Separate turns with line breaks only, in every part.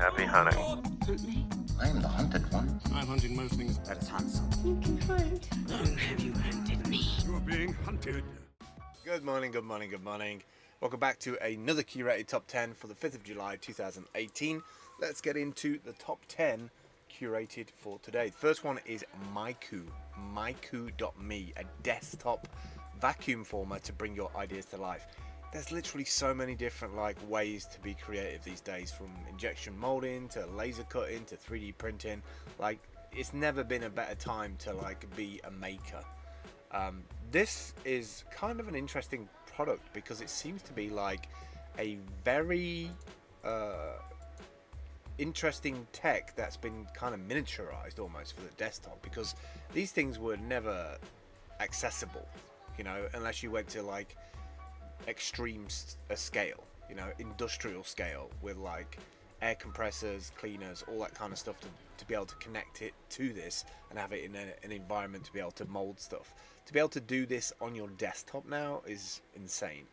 Happy hunting.
Hunt me.
I am the hunted one.
I'm hunting most things.
Let us hunt something.
You can hunt.
Long have you hunted me?
You're being hunted.
Good morning, good morning, good morning. Welcome back to another curated top 10 for the 5th of July 2018. Let's get into the top 10 curated for today. The first one is Maiku.me, a desktop vacuum former to bring your ideas to life. There's literally so many different ways to be creative these days, from injection molding to laser cutting to 3D printing. It's never been a better time to be a maker. This is kind of an interesting product because it seems to be a very interesting tech that's been kind of miniaturized almost for the desktop, because these things were never accessible, unless you went to extreme scale, industrial scale, with air compressors, cleaners, all that kind of stuff to be able to connect it to this and have it in an environment to be able to mold stuff. To be able to do this on your desktop now is insane.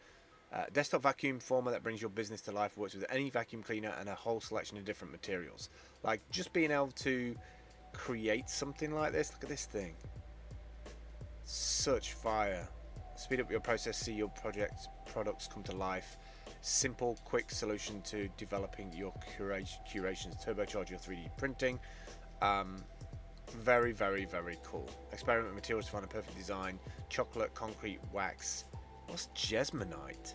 Desktop vacuum former that brings your business to life, works with any vacuum cleaner and a whole selection of different materials. Just being able to create something like this, look at this thing, such fire. Speed up your process, see your products come to life. Simple, quick solution to developing your curations, turbocharge your 3D printing. Very, very, very cool. Experiment with materials to find a perfect design. Chocolate, concrete, wax. What's Jesmonite?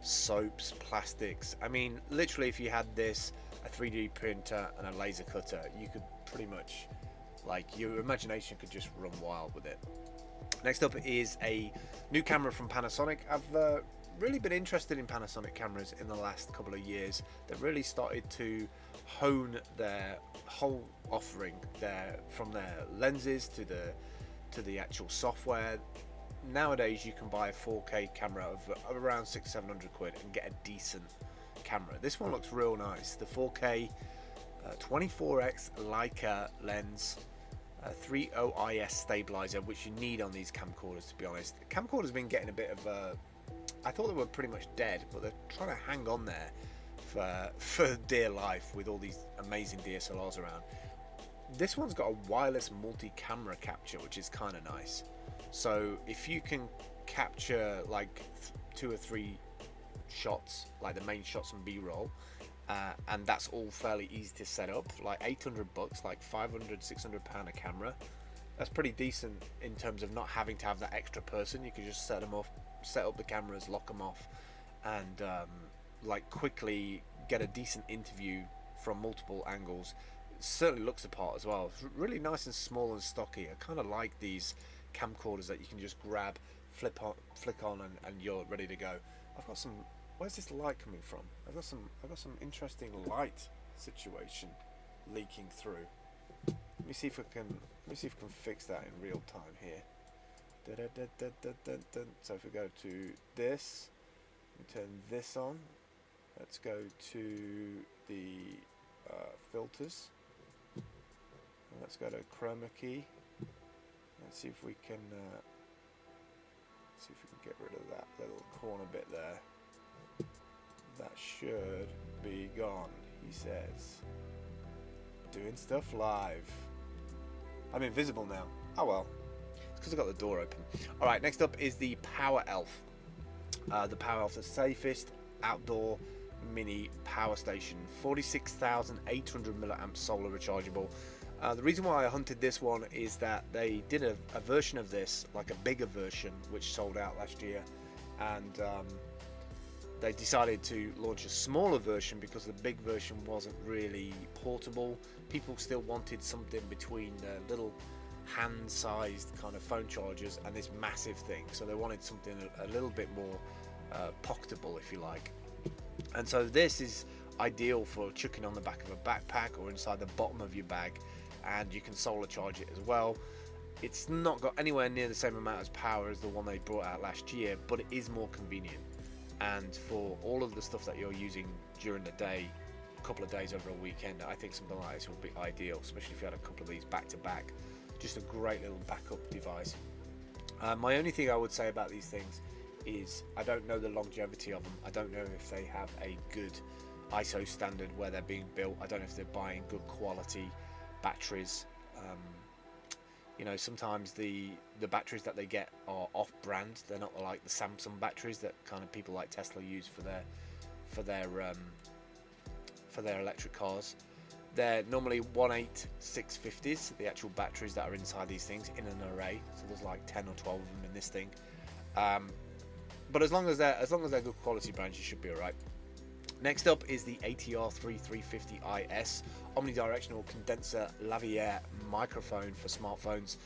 Soaps, plastics. I mean, literally, if you had this, a 3D printer and a laser cutter, you could pretty much, your imagination could just run wild with it. Next up is a new camera from Panasonic. I've really been interested in Panasonic cameras in the last couple of years. They've really started to hone their whole offering from their lenses to the actual software. Nowadays you can buy a 4K camera of around 600-700 quid and get a decent camera. This one looks real nice. The 4K 24x Leica lens, 3 OIS stabilizer, which you need on these camcorders, to be honest. Camcorders have been getting a bit of I thought they were pretty much dead, but they're trying to hang on there for dear life with all these amazing DSLRs around. This one's got a wireless multi-camera capture, which is kind of nice. So if you can capture 2 or 3 shots, the main shots and B-roll, and that's all fairly easy to set up, $800, £500-600 a camera. That's pretty decent in terms of not having to have that extra person. You can just set them off, set up the cameras, lock them off, and quickly get a decent interview from multiple angles. It certainly looks the part as well. It's really nice and small and stocky. I kind of like these camcorders that you can just grab, flick on, and you're ready to go. I've got some. Where's this light coming from? I've got some interesting light situation leaking through. Let me see if I can fix that in real time here. So if we go to this and turn this on, let's go to the filters. And let's go to chroma key. Let's see if we can get rid of that little corner bit there. That should be gone, he says. Doing stuff live. I'm invisible now. Oh well. It's because I got the door open. Alright, next up is the Power Elf. The Power Elf, the safest outdoor mini power station. 46,800 milliamp solar rechargeable. The reason why I hunted this one is that they did a version of this, a bigger version, which sold out last year, and they decided to launch a smaller version because the big version wasn't really portable. People still wanted something between the little hand-sized kind of phone chargers and this massive thing, so they wanted something a little bit more pocketable, if you like. And so this is ideal for chucking on the back of a backpack or inside the bottom of your bag, and you can solar charge it as well. It's not got anywhere near the same amount of power as the one they brought out last year, but it is more convenient. And for all of the stuff that you're using during the day, a couple of days over a weekend, I think something like this would be ideal, especially if you had a couple of these back to back. Just a great little backup device. My only thing I would say about these things is I don't know the longevity of them. I don't know if they have a good ISO standard where they're being built. I don't know if they're buying good quality batteries. You know, sometimes the batteries that they get are off-brand. They're not like the Samsung batteries that kind of people like Tesla use for their electric cars. They're normally 18650s, the actual batteries that are inside these things, in an array. So there's like 10 or 12 of them in this thing. But as long as they're good quality brands, you should be alright. Next up is the ATR3350IS omnidirectional condenser lavalier microphone for smartphones.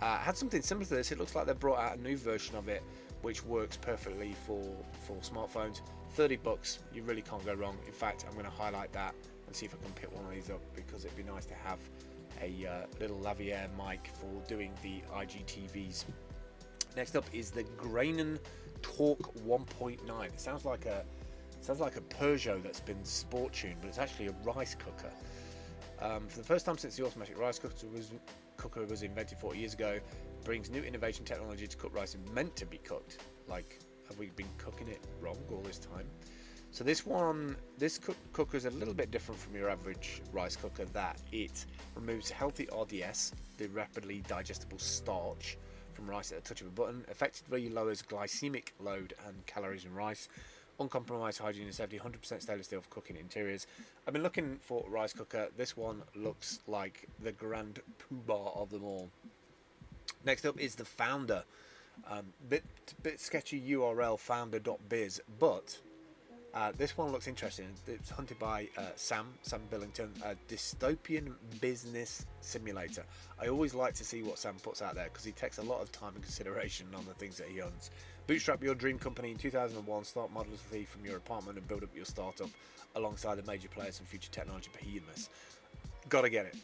Had something similar to this. It looks like they brought out a new version of it, which works perfectly for smartphones. $30, you really can't go wrong. In fact, I'm going to highlight that and see if I can pick one of these up, because it'd be nice to have a little lavalier mic for doing the IGTVs. Next up is the Grainen Talk 1.9. It sounds like a Peugeot that's been sport tuned, but it's actually a rice cooker. For the first time since the automatic rice cooker was invented 40 years ago, brings new innovation technology to cook rice meant to be cooked. Like, have we been cooking it wrong all this time? So this cooker is a little bit different from your average rice cooker, that it removes healthy RDS, the rapidly digestible starch, from rice at the touch of a button, effectively lowers glycemic load and calories in rice, uncompromised hygiene and safety, 100% stainless steel for cooking interiors. I've been looking for a rice cooker. This one looks like the grand poobah of them all. Next up is the Founder. Bit sketchy URL, founder.biz, but this one looks interesting. It's hunted by Sam Billington, a dystopian business simulator. I always like to see what Sam puts out there, because he takes a lot of time and consideration on the things that he owns. Bootstrap your dream company in 2001, start modestly from your apartment and build up your startup alongside the major players and future technology behemoths. Gotta get it.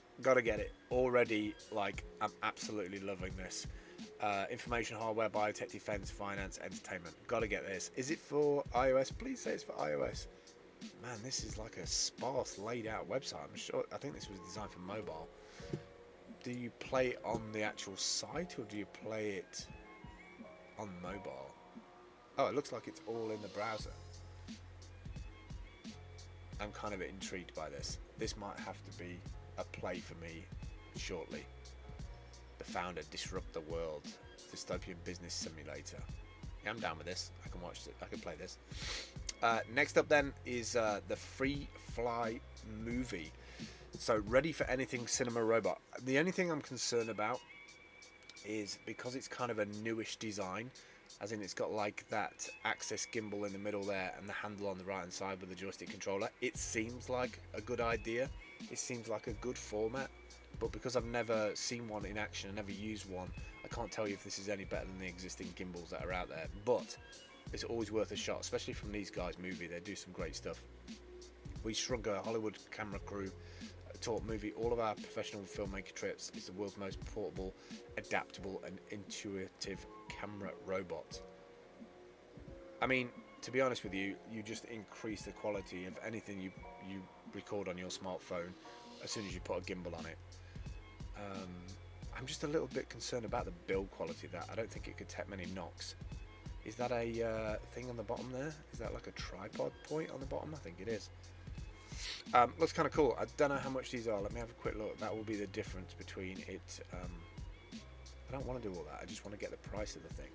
Already, like, I'm absolutely loving this. Information, hardware, biotech, defense, finance, entertainment. Gotta get this. Is it for iOS? Please say it's for iOS. Man, this is like a sparse laid out website. I think this was designed for mobile. Do you play it on the actual site, or do you play it on mobile? Oh, it looks like it's all in the browser. I'm kind of intrigued by this. This might have to be a play for me shortly. The Founder, disrupt the world, dystopian business simulator. Yeah, I'm down with this. I can watch it. I can play this. Next up then is the Freefly Movie. So, ready for anything cinema robot. The only thing I'm concerned about is, because it's kind of a newish design, as in it's got like that axis gimbal in the middle there and the handle on the right hand side with the joystick controller. It seems like a good idea. It seems like a good format. But because I've never seen one in action and never used one, I can't tell you if this is any better than the existing gimbals that are out there. But it's always worth a shot, especially from these guys' movie. They do some great stuff. We shrunk a Hollywood camera crew, taught movie all of our professional filmmaker trips. It's the world's most portable, adaptable and intuitive camera robot. I mean, to be honest with you, you just increase the quality of anything you record on your smartphone as soon as you put a gimbal on it. I'm just a little bit concerned about the build quality of that. I don't think it could take many knocks. Is that a thing on the bottom there? Is that like a tripod point on the bottom? I think it is. Looks kind of cool. I don't know how much these are. Let me have a quick look. That will be the difference between it. I don't want to do all that. I just want to get the price of the thing.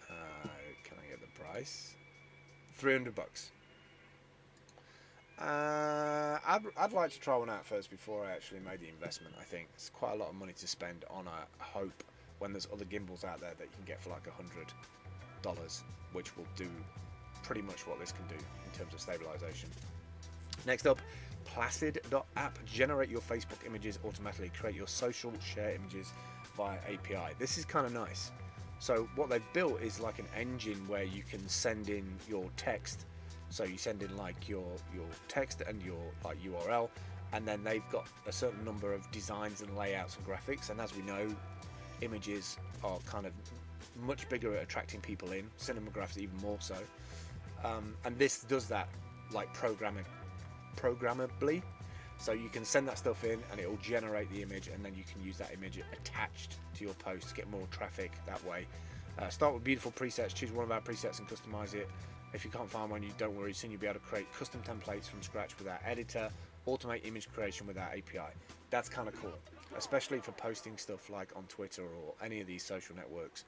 Can I get the price? $300. I'd like to try one out first before I actually made the investment. I think it's quite a lot of money to spend on a hope when there's other gimbals out there that you can get for like $100, which will do pretty much what this can do in terms of stabilization. Next up, Placid.app. Generate your Facebook images automatically. Create your social share images via API. This is kind of nice. So what they've built is like an engine where you can send in your text. So you send in like your text and your like URL, and then they've got a certain number of designs and layouts and graphics. And as we know, images are kind of much bigger at attracting people in. Cinemagraphs even more so. And this does that like programmably. So you can send that stuff in and it will generate the image, and then you can use that image attached to your post to get more traffic that way. Start with beautiful presets. Choose one of our presets and customize it If you can't find one, you don't worry, soon you'll be able to create custom templates from scratch without editor, automate image creation without API. That's kind of cool, especially for posting stuff like on Twitter or any of these social networks.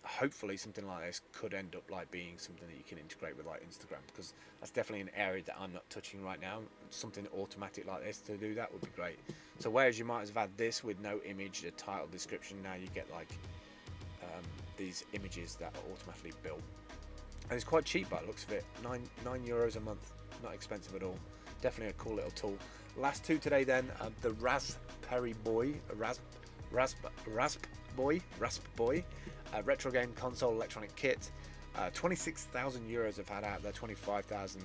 Hopefully something like this could end up like being something that you can integrate with like Instagram, because that's definitely an area that I'm not touching right now. Something automatic like this to do that would be great. So whereas you might have had this with no image, a title, description, now you get like these images that are automatically built, and it's quite cheap by the looks of it. €9 a month, not expensive at all. Definitely a cool little tool. Last two today then, the Raspberry Boy, Rasp Boy, retro game console electronic kit. 26,000 euros have had out their 25,000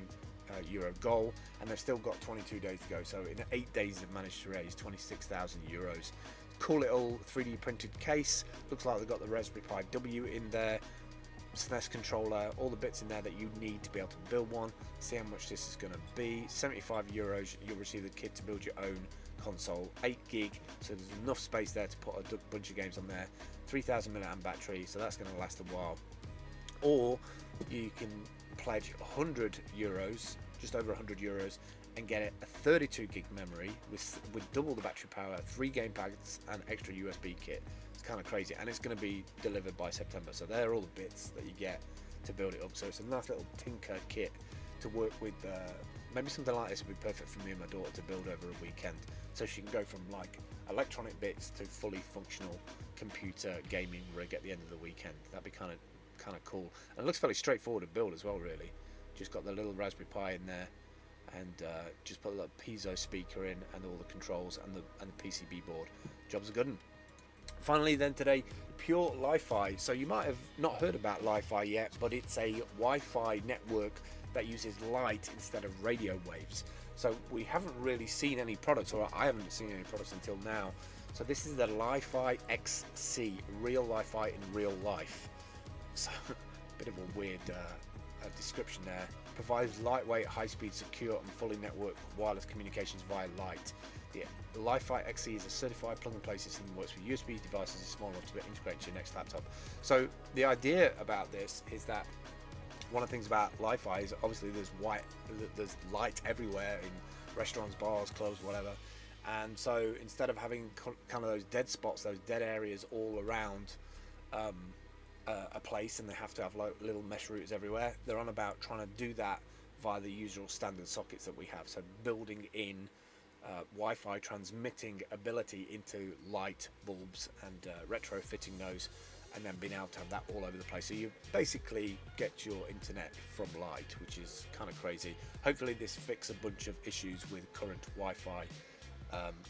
euro goal, and they've still got 22 days to go. So in 8 days they've managed to raise 26,000 euros. Cool little 3D printed case. Looks like they've got the Raspberry Pi W in there, SNES controller, all the bits in there that you need to be able to build one. See how much this is going to be. 75 euros. You'll receive the kit to build your own console. 8 gig, so there's enough space there to put a bunch of games on there. 3,000 mAh battery, so that's going to last a while. Or you can pledge 100 euros, just over 100 euros, and get a 32 gig memory with double the battery power, 3 game packs, and extra USB kit. It's kind of crazy, and it's going to be delivered by September. So they're all the bits that you get to build it up. So it's a nice little tinker kit to work with. Maybe something like this would be perfect for me and my daughter to build over a weekend, so she can go from like electronic bits to fully functional computer gaming rig at the end of the weekend. That'd be kind of cool, and it looks fairly straightforward to build as well. Really, just got the little Raspberry Pi in there, and just put a little piezo speaker in, and all the controls and the PCB board. Job's a good one. Finally then today, Pure Li-Fi. So you might have not heard about Li-Fi yet, but it's a Wi-Fi network that uses light instead of radio waves. So we haven't really seen any products, or I haven't seen any products until now. So this is the Li-Fi XC, real Li-Fi in real life. So bit of a weird description there. Provides lightweight, high-speed, secure and fully networked wireless communications via light. The Li-Fi XC is a certified plug-and-play system that works with USB devices small enough to be integrated to your next laptop. So the idea about this is that one of the things about Li-Fi is obviously there's light everywhere in restaurants, bars, clubs, whatever. And so instead of having kind of those dead spots, those dead areas all around a place, and they have to have like little mesh routers everywhere, they're on about trying to do that via the usual standard sockets that we have. So building in Wi-Fi transmitting ability into light bulbs and retrofitting those, and then being able to have that all over the place. So you basically get your internet from light, which is kind of crazy. Hopefully this fixes a bunch of issues with current Wi-Fi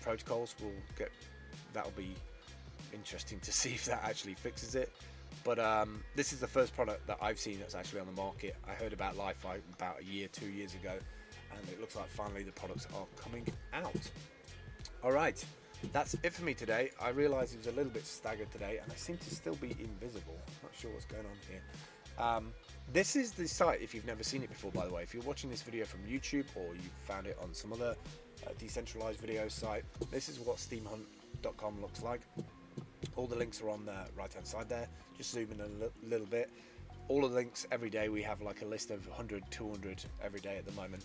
protocols. That'll be interesting to see if that actually fixes it. But this is the first product that I've seen that's actually on the market. I heard about Li-Fi about 2 years ago, and it looks like finally the products are coming out. Alright, that's it for me today. I realised it was a little bit staggered today, and I seem to still be invisible. Not sure what's going on here. This is the site, if you've never seen it before, by the way. If you're watching this video from YouTube, or you found it on some other decentralized video site, this is what steamhunt.com looks like. All the links are on the right hand side there. Just zoom in a little bit. All the links every day, we have like a list of 100, 200 every day at the moment.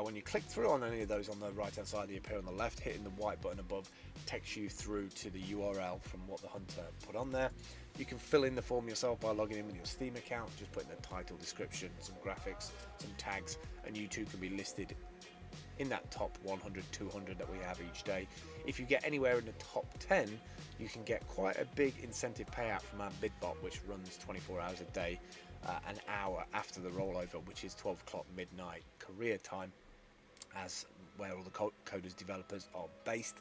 When you click through on any of those on the right hand side, they appear on the left. Hitting the white button above takes you through to the URL from what the hunter put on there. You can fill in the form yourself by logging in with your Steam account, just putting the title, description, some graphics, some tags, and you too can be listed in that top 100, 200 that we have each day. If you get anywhere in the top 10, you can get quite a big incentive payout from our bidbot, which runs 24 hours a day, an hour after the rollover, which is 12 o'clock midnight Korea time, as where all the coders developers are based.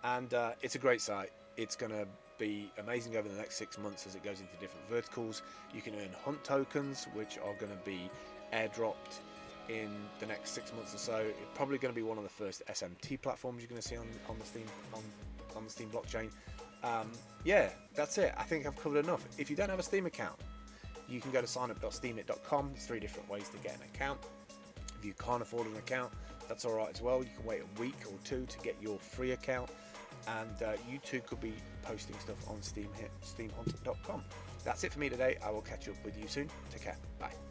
And it's a great site. It's going to be amazing over the next 6 months as it goes into different verticals. You can earn hunt tokens, which are going to be airdropped in the next 6 months or so. It's probably going to be one of the first SMT platforms you're going to see on the Steam blockchain. Yeah, that's it. I think I've covered enough. If you don't have a Steam account, you can go to signup.steamit.com. There's 3 different ways to get an account. If you can't afford an account, that's all right as well. You can wait a week or 2 to get your free account, and you too could be posting stuff on steamhunt.com. That's it for me today. I will catch up with you soon. Take care. Bye.